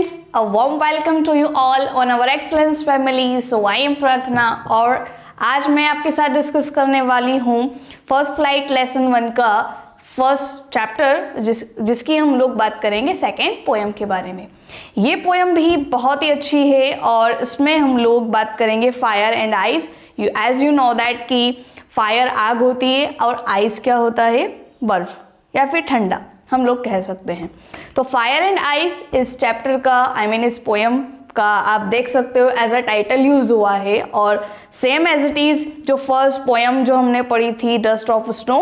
students, a warm welcome to you all on our Excellence Family. So I am प्रार्थना और आज मैं आपके साथ डिस्कस करने वाली हूँ फर्स्ट फ्लाइट लेसन 1 का फर्स्ट चैप्टर जिसकी हम लोग बात करेंगे सेकेंड पोएम के बारे में। ये पोएम भी बहुत ही अच्छी है और इसमें हम लोग बात करेंगे fire and ice. As you know that कि फायर आग होती है और आइस क्या होता है, बर्फ या फिर ठंडा हम लोग कह सकते हैं। तो फायर एंड आइस इस चैप्टर का इस पोएम का आप देख सकते हो एज अ टाइटल यूज हुआ है और सेम एज इट इज़ जो फर्स्ट पोएम जो हमने पढ़ी थी डस्ट ऑफ स्नो,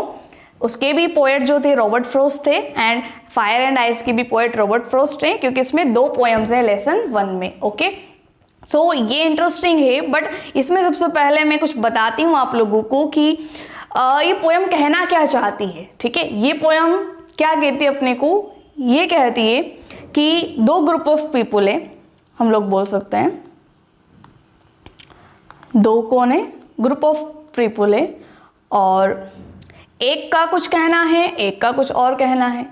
उसके भी पोएट जो थे रॉबर्ट फ्रॉस्ट थे एंड फायर एंड आइस की भी पोएट रॉबर्ट फ्रॉस्ट हैं, क्योंकि इसमें 2 पोएम्स हैं लेसन 1 में। ओके, सो ये इंटरेस्टिंग है, बट इसमें सबसे पहले मैं कुछ बताती हूँ आप लोगों को कि ये पोएम कहना क्या चाहती है। ठीक है, ये पोएम क्या कहती है अपने को, ये कहती है कि 2 ग्रुप ऑफ पीपल है, हम लोग बोल सकते हैं 2 कौन है, ग्रुप ऑफ पीपल है और एक का कुछ कहना है, एक का कुछ और कहना है।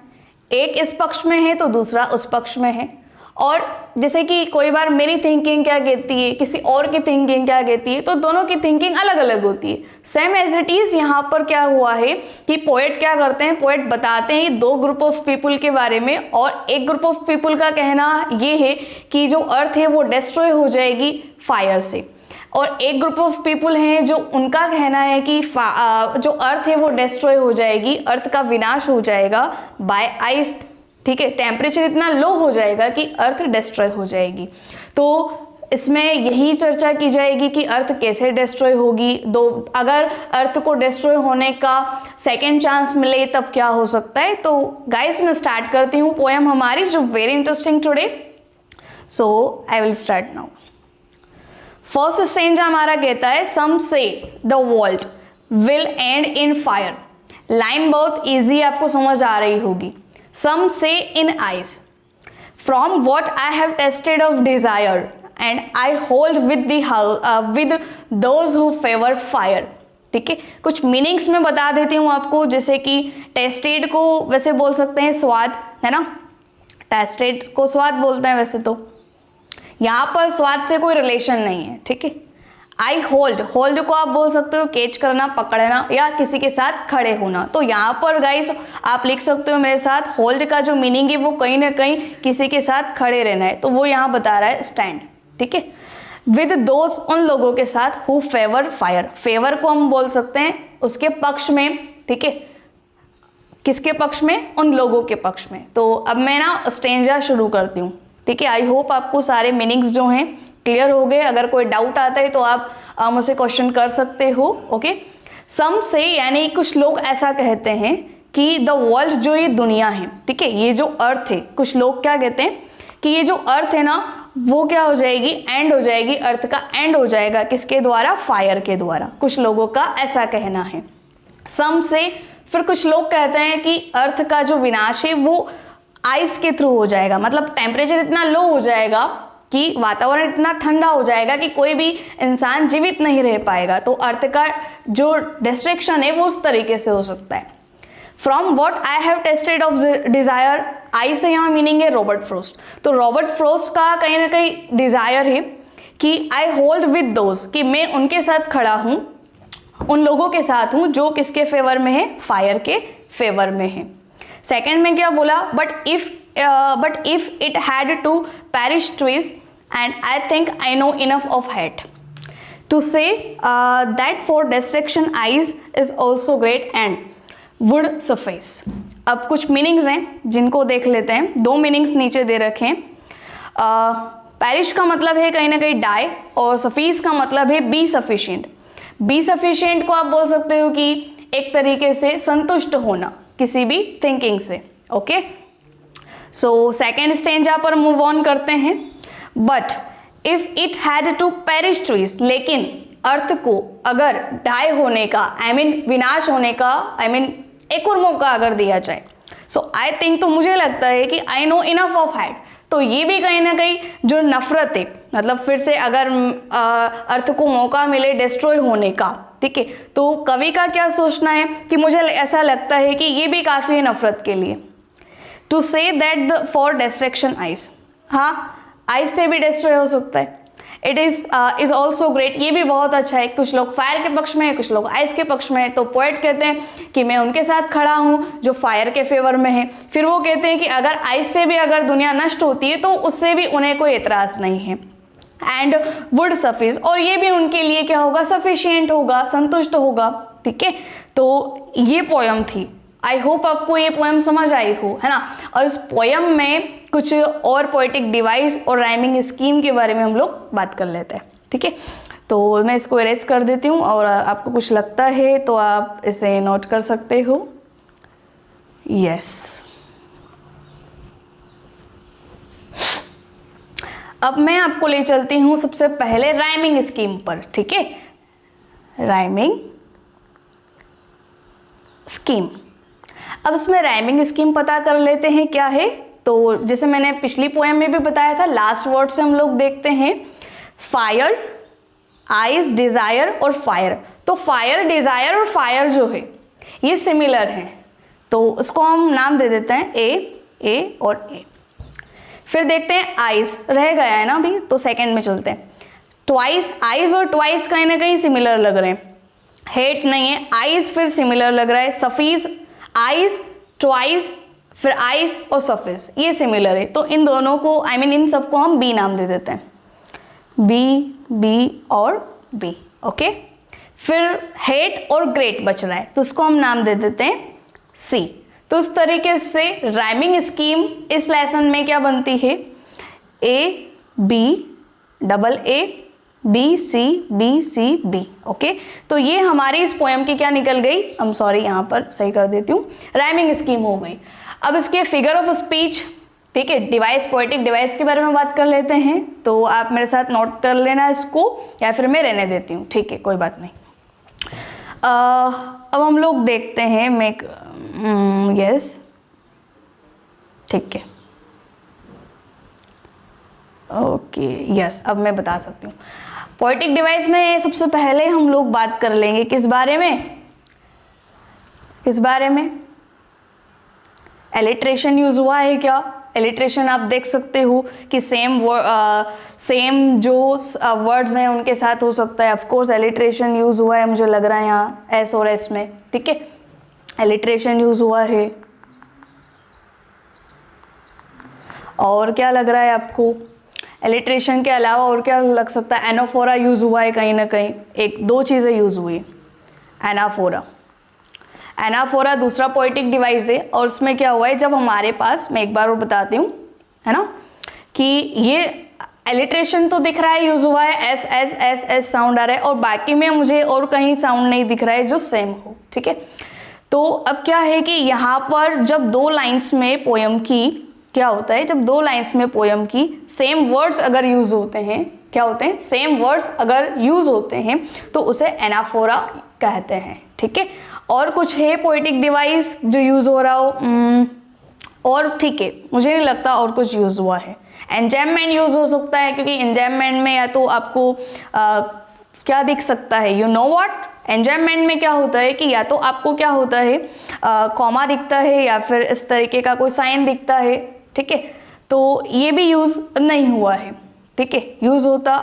एक इस पक्ष में है तो दूसरा उस पक्ष में है। और जैसे कि कोई बार मेरी थिंकिंग क्या कहती है, किसी और की थिंकिंग क्या कहती है, तो दोनों की थिंकिंग अलग अलग होती है। सेम एज इट इज़ यहाँ पर क्या हुआ है कि पोएट क्या करते हैं, पोएट बताते हैं 2 ग्रुप ऑफ पीपल के बारे में और एक ग्रुप ऑफ पीपल का कहना ये है कि जो अर्थ है वो डिस्ट्रॉय हो जाएगी फायर से, और एक ग्रुप ऑफ पीपल हैं जो उनका कहना है कि जो अर्थ है वो डिस्ट्रॉय हो जाएगी, अर्थ का विनाश हो जाएगा बाय आइस। ठीक है, टेम्परेचर इतना लो हो जाएगा कि अर्थ डिस्ट्रॉय हो जाएगी। तो इसमें यही चर्चा की जाएगी कि अर्थ कैसे डिस्ट्रॉय होगी, अगर अर्थ को डिस्ट्रॉय होने का सेकेंड चांस मिले तब क्या हो सकता है। तो गाइस मैं स्टार्ट करती हूँ पोएम हमारी जो very interesting today. So I will start now. First stanza हमारा कहता है some say the world will end in fire. Line बहुत इजी आपको समझ आ रही होगी। Some say in ice from what I have tasted of desire and I hold with those who favour fire. ठीक है, कुछ मीनिंग्स में बता देती हूँ आपको, जैसे कि टेस्टेड को वैसे बोल सकते हैं स्वाद, है ना, टेस्टेड को स्वाद बोलते हैं वैसे तो यहाँ पर स्वाद से कोई रिलेशन नहीं है। ठीक है, आई होल्ड को आप बोल सकते हो कैच करना, पकड़ना या किसी के साथ खड़े होना। तो यहाँ पर गाइस आप लिख सकते हो मेरे साथ, होल्ड का जो मीनिंग है वो कहीं ना कहीं किसी के साथ खड़े रहना है, तो वो यहाँ बता रहा है स्टैंड। ठीक है, विद दोज उन लोगों के साथ हु फेवर फायर। फेवर को हम बोल सकते हैं उसके पक्ष में। ठीक है, किसके पक्ष में, उन लोगों के पक्ष में। तो अब मैं ना स्टेंजा शुरू करती हूँ। ठीक है, आई होप आपको सारे मीनिंग्स जो हैं क्लियर हो गए। अगर कोई डाउट आता है तो आप मुझसे क्वेश्चन कर सकते हो। ओके, सम से यानी कुछ लोग ऐसा कहते हैं कि द वर्ल्ड जो ये दुनिया है, ठीक है, ये जो अर्थ है, कुछ लोग क्या कहते हैं कि ये जो अर्थ है ना वो क्या हो जाएगी, एंड हो जाएगी, अर्थ का एंड हो जाएगा, किसके द्वारा, फायर के द्वारा। कुछ लोगों का ऐसा कहना है। सम से फिर कुछ लोग कहते हैं कि अर्थ का जो विनाश है वो आइस के थ्रू हो जाएगा, मतलब टेम्परेचर इतना लो हो जाएगा कि वातावरण इतना ठंडा हो जाएगा कि कोई भी इंसान जीवित नहीं रह पाएगा। तो अर्थ का जो डिस्ट्रक्शन है वो उस तरीके से हो सकता है। From what I have tasted of desire, I से यहाँ मीनिंग है रॉबर्ट फ्रॉस्ट। तो रॉबर्ट फ्रॉस्ट का कहीं ना कहीं डिजायर है कि आई होल्ड विद दोज, कि मैं उनके साथ खड़ा हूँ, उन लोगों के साथ हूँ जो किसके फेवर में है, फायर के फेवर में है। सेकेंड में क्या बोला, but if it had to perish trees and I think I know enough of hate to say that for destruction ice is also great and would suffice। अब कुछ मीनिंग्स हैं जिनको देख लेते हैं। 2 मीनिंग्स नीचे दे रखे हैं। perish का मतलब है कहीं ना कहीं die और suffice का मतलब है be sufficient। be sufficient को आप बोल सकते हो कि एक तरीके से संतुष्ट होना किसी भी थिंकिंग से। ओके, सो सेकेंड स्टेंजा पर मूव ऑन करते हैं। But if it had to perish trees, लेकिन अर्थ को अगर डाई होने का विनाश होने का एक और मौका अगर दिया जाए, सो आई थिंक, तो मुझे लगता है कि I know enough of hat. तो ये भी कहीं ना कहीं जो नफरत है, मतलब फिर से अगर अर्थ को मौका मिले डिस्ट्रॉय होने का, ठीक है, तो कवि का क्या सोचना है कि मुझे ऐसा लगता है कि ये भी काफ़ी है नफरत के लिए। To say that for destruction ice, हाँ, आइस से भी डिस्ट्रॉय हो सकता है। इट इज ऑल्सो ग्रेट, ये भी बहुत अच्छा है। कुछ लोग फायर के पक्ष में है, कुछ लोग आइस के पक्ष में है, तो पोएट कहते हैं कि मैं उनके साथ खड़ा हूँ जो फायर के फेवर में है। फिर वो कहते हैं कि अगर आइस से भी अगर दुनिया नष्ट होती है तो उससे भी उन्हें कोई एतराज़ नहीं है। एंड वुड सफिज, और ये भी उनके लिए क्या होगा, सफिशिएंट होगा, संतुष्ट होगा। ठीक है, तो ये पोयम थी। आई होप आपको ये पोयम समझ आई हो, है ना। और इस पोयम में कुछ और पोएटिक डिवाइस और राइमिंग स्कीम के बारे में हम लोग बात कर लेते हैं। ठीक है, तो मैं इसको इरेज कर देती हूँ, और आपको कुछ लगता है तो आप इसे नोट कर सकते हो। यस, अब मैं आपको ले चलती हूँ सबसे पहले राइमिंग स्कीम पर। ठीक है, राइमिंग स्कीम। अब इसमें राइमिंग स्कीम पता कर लेते हैं क्या है। तो जैसे मैंने पिछली पोएम में भी बताया था, लास्ट वर्ड से हम लोग देखते हैं फायर, आइज, डिजायर और फायर। तो फायर, डिजायर और फायर जो है ये सिमिलर हैं, तो उसको हम नाम दे देते हैं ए और ए। फिर देखते हैं आइज, रह गया है ना अभी, तो सेकंड में चलते हैं। ट्वाइस, आइज और ट्वाइस कहीं ना कहीं सिमिलर लग रहे हैं। हेट नहीं है, आइज फिर सिमिलर लग रहा है। सफीज, आइज, ट्वाइस, फिर आइज और सफिज, ये सिमिलर है। तो इन दोनों को इन सबको हम बी नाम दे देते हैं। बी और बी। ओके, फिर हेट और ग्रेट बच रहा है, तो उसको हम नाम दे देते हैं सी। तो उस तरीके से राइमिंग स्कीम इस लेसन में क्या बनती है, A B double A B C B. Okay, तो ये हमारी इस पोएम की क्या निकल गई, यहाँ पर सही कर देती हूँ, राइमिंग स्कीम हो गई। अब इसके फिगर ऑफ स्पीच, ठीक है, डिवाइस, पोएटिक डिवाइस के बारे में बात कर लेते हैं। तो आप मेरे साथ नोट कर लेना इसको, या फिर मैं रहने देती हूँ। ठीक है, कोई बात नहीं। अब हम लोग देखते हैं मेक, यस, ठीक है, ओके, यस, अब मैं बता सकती हूँ। पोएटिक डिवाइस में सबसे पहले हम लोग बात कर लेंगे किस बारे में, एलिट्रेशन यूज हुआ है क्या। एलिट्रेशन आप देख सकते हो कि सेम जो वर्ड्स हैं उनके साथ हो सकता है। ऑफ कोर्स एलिट्रेशन यूज हुआ है, मुझे लग रहा है यहाँ एस और एस में। ठीक है, एलिट्रेशन यूज हुआ है। और क्या लग रहा है आपको, एलिट्रेशन के अलावा और क्या लग सकता है, एनाफोरा यूज हुआ है कहीं ना कहीं। एक दो चीज़ें यूज हुई, एनाफोरा दूसरा पोएटिक डिवाइस है, और उसमें क्या हुआ है, जब हमारे पास, मैं एक बार और बताती हूँ, है ना, कि ये एलिट्रेशन तो दिख रहा है यूज हुआ है, s s s s sound आ रहा है, और बाकी में मुझे और कहीं साउंड नहीं दिख रहा है जो सेम हो। ठीक है, तो अब क्या है कि यहाँ पर जब दो लाइन्स में पोयम की क्या होता है, जब दो लाइन्स में पोयम की सेम वर्ड्स अगर यूज होते हैं, क्या होते हैं, सेम वर्ड्स अगर यूज होते हैं तो उसे एनाफोरा कहते हैं। ठीक है, और कुछ है पोएटिक डिवाइस जो यूज हो रहा हो, और ठीक है, मुझे नहीं लगता और कुछ यूज हुआ है। एंजैममेंट यूज हो सकता है, क्योंकि एंजैममेंट में या तो आपको क्या दिख सकता है, यू नो व्हाट, एंजॉयमेंट में क्या होता है कि या तो आपको क्या होता है, कॉमा दिखता है, या फिर इस तरीके का कोई साइन दिखता है। ठीक है, तो ये भी यूज नहीं हुआ है। ठीक है, यूज होता,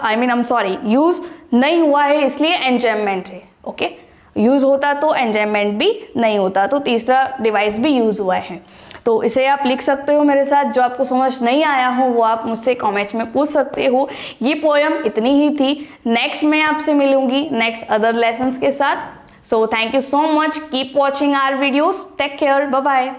यूज नहीं हुआ है, इसलिए एंजॉयमेंट है। ओके, यूज होता तो एंजॉयमेंट भी नहीं होता, तो तीसरा डिवाइस भी यूज हुआ है। तो इसे आप लिख सकते हो मेरे साथ। जो आपको समझ नहीं आया हो वो आप मुझसे कमेंट में पूछ सकते हो। ये पोयम इतनी ही थी। नेक्स्ट मैं आपसे मिलूंगी नेक्स्ट अदर लेसन्स के साथ। So thank you so much, keep watching our videos, take care, bye bye.